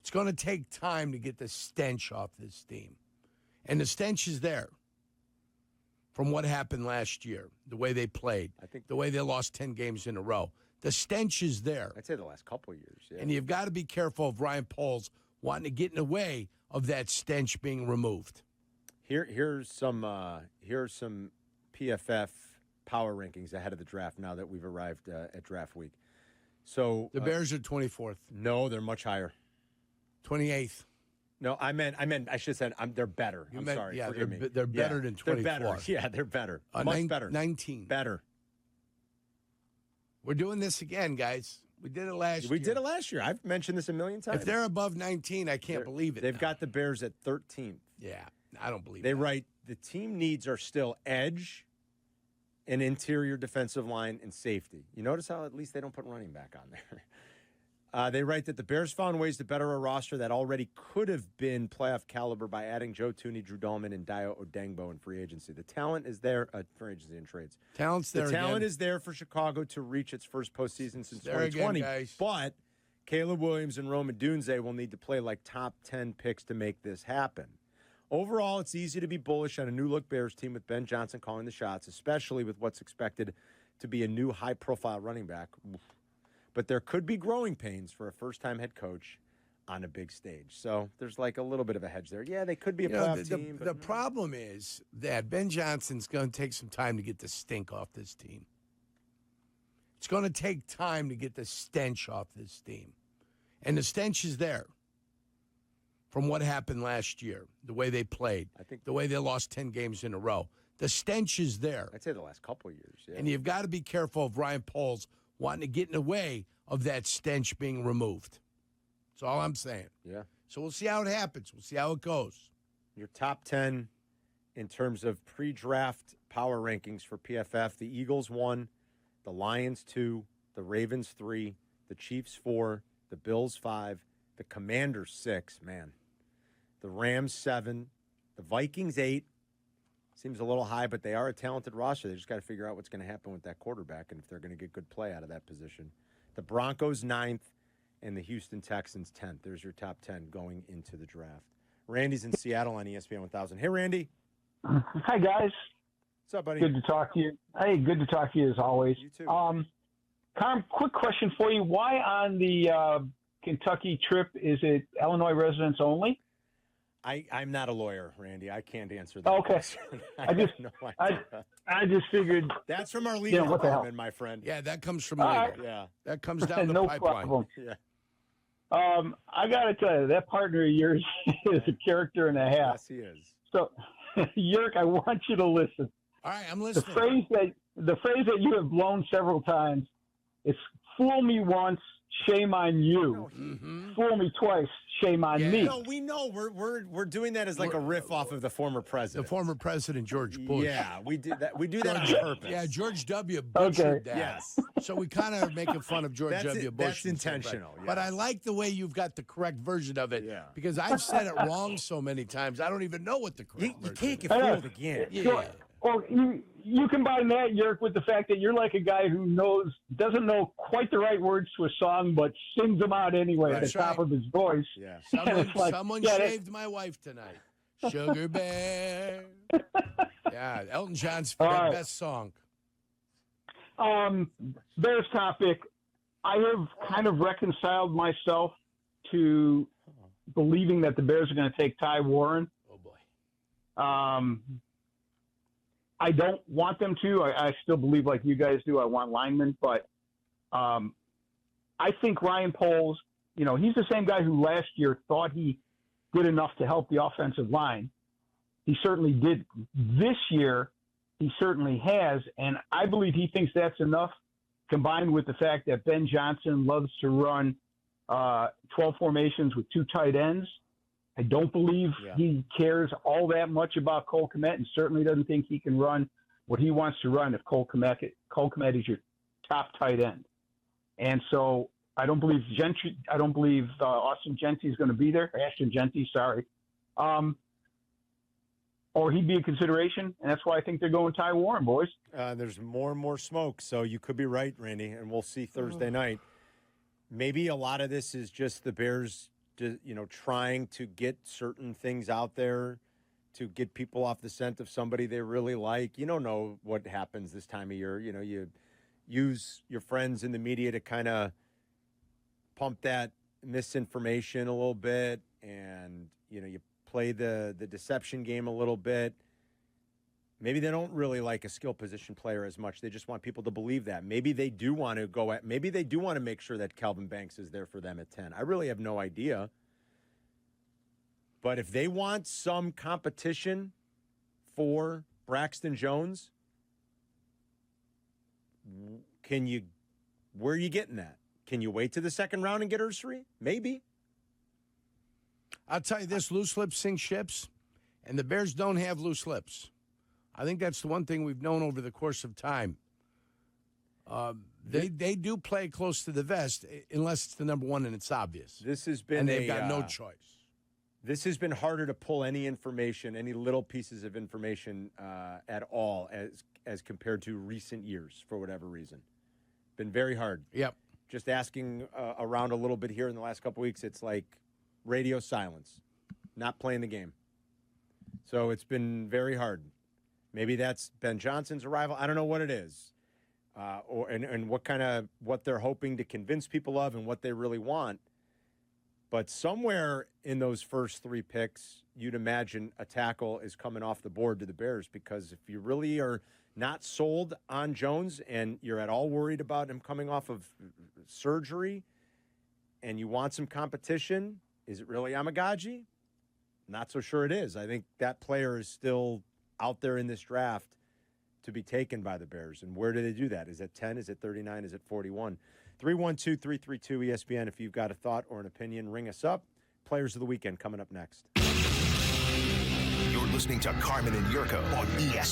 It's going to take time to get the stench off this team. And the stench is there from what happened last year, the way they played, the way they lost 10 games in a row. The stench is there. I'd say the last couple of years, yeah. And you've got to be careful of Ryan Poles wanting to get in the way of that stench being removed. Here's some PFF power rankings ahead of the draft now that we've arrived at draft week. So the Bears are 24th. No, they're much higher. 28th. No, I should have said they're better. Sorry. Yeah, forgive me. They're better than 24. They're better. Yeah, they're better. Much better. 19. Better. We're doing this again, guys. We did it last year. We did it last year. I've mentioned this a million times. If they're above 19, I can't believe it. They've got the Bears at 13th. Yeah, I don't believe it. They write the team needs are still edge, an interior defensive line, and safety. You notice how at least they don't put running back on there. They write that the Bears found ways to better a roster that already could have been playoff caliber by adding Joe Thuney, Drew Dahlman, and Dio Odengbo in free agency. The talent is there for agency and trades. Talent's there. The talent again. is there for Chicago to reach its first postseason since There 2020. again, guys. But Caleb Williams and Rome Odunze will need to play like top 10 picks to make this happen. Overall, it's easy to be bullish on a new-look Bears team with Ben Johnson calling the shots, especially with what's expected to be a new high-profile running back. But there could be growing pains for a first-time head coach on a big stage. So there's like a little bit of a hedge there. Yeah, they could be a playoff team. The problem is that Ben Johnson's going to take some time to get the stink off this team. It's going to take time to get the stench off this team. And the stench is there from what happened last year, the way they played, the way they lost 10 games in a row. The stench is there. I'd say the last couple of years, yeah. And you've got to be careful of Ryan Poles wanting to get in the way of that stench being removed. That's all I'm saying. Yeah. So we'll see how it happens. We'll see how it goes. Your top 10 in terms of pre-draft power rankings for PFF, the Eagles 1, the Lions 2, the Ravens 3, the Chiefs 4, the Bills 5, the Commanders 6, man. The Rams 7, the Vikings 8. Seems a little high, but they are a talented roster. They just got to figure out what's going to happen with that quarterback and if they're going to get good play out of that position. The Broncos 9th and the Houston Texans 10th. There's your top 10 going into the draft. Randy's in Seattle on ESPN 1000. Hey, Randy. Hi, guys. What's up, buddy? Good to talk to you. Hey, good to talk to you as always. You too. Carm, quick question for you. Why on the Kentucky trip is it Illinois residents only? I'm not a lawyer, Randy. I can't answer that. Okay. I just figured. That's from our legal department, my friend. Yeah, that comes from legal. Yeah. That comes down the no pipeline. problem. Yeah. I got to tell you, that partner of yours is a character and a half. Yes, he is. So, Yerk, I want you to listen. All right, I'm listening. The phrase that you have blown several times is "fool me once, shame on you. Fool me twice, shame on me." No, we know we're doing that as like a riff off of the former president. The former president, George Bush. Yeah, we did that. We do that on purpose. Yeah, George W. butchered that. Yes. So we kind of are making fun of George W. Bush. That's intentional. But I like the way you've got the correct version of it because I've said it wrong so many times. I don't even know what the correct version is. You can't get fooled again. Yeah. Or you combine that, Yerk, with the fact that you're like a guy who doesn't know quite the right words to a song, but sings them out anyway at the top of his voice. Yeah. Someone shaved my wife tonight. Sugar Bear. Yeah, Elton John's best song. Bears topic. I have kind of reconciled myself to believing that the Bears are going to take Ty Warren. Oh, boy. I don't want them to. I still believe, like you guys do, I want linemen. But I think Ryan Poles, he's the same guy who last year thought he did enough to help the offensive line. He certainly did. This year, he certainly has. And I believe he thinks that's enough, combined with the fact that Ben Johnson loves to run 12 formations with 2 tight ends. I don't believe he cares all that much about Cole Kmet, and certainly doesn't think he can run what he wants to run if Cole Kmet is your top tight end. And so I don't believe Austin Gentry is going to be there. Ashton Gentry, sorry. Or he'd be a consideration, and that's why I think they're going Ty Warren, boys. There's more and more smoke, so you could be right, Randy, and we'll see Thursday night. Maybe a lot of this is just the Bears trying to get certain things out there to get people off the scent of somebody they really like. You don't know what happens this time of year. You use your friends in the media to kind of pump that misinformation a little bit, and you play the deception game a little bit. Maybe they don't really like a skill position player as much. They just want people to believe that. Maybe they do want to make sure that Calvin Banks is there for them at 10. I really have no idea. But if they want some competition for Braxton Jones, where are you getting that? Can you wait to the second round and get Ursary? Maybe. I'll tell you this, loose lips sink ships, and the Bears don't have loose lips. I think that's the one thing we've known over the course of time. They do play close to the vest, unless it's the number one and it's obvious. This has been and they've got no choice. This has been harder to pull any information, any little pieces of information at all as compared to recent years for whatever reason. Been very hard. Yep. Just asking around a little bit here in the last couple weeks, it's like radio silence, not playing the game. So it's been very hard. Maybe that's Ben Johnson's arrival. I don't know what it is, and what they're hoping to convince people of, and what they really want. But somewhere in those first three picks, you'd imagine a tackle is coming off the board to the Bears, because if you really are not sold on Jones and you're at all worried about him coming off of surgery and you want some competition, is it really Amagaji? Not so sure it is. I think that player is still out there in this draft to be taken by the Bears. And where do they do that? Is it 10? Is it 39? Is it 41? 312-332-ESPN. If you've got a thought or an opinion, ring us up. Players of the weekend coming up next. You're listening to Carmen and Jurko on ESPN.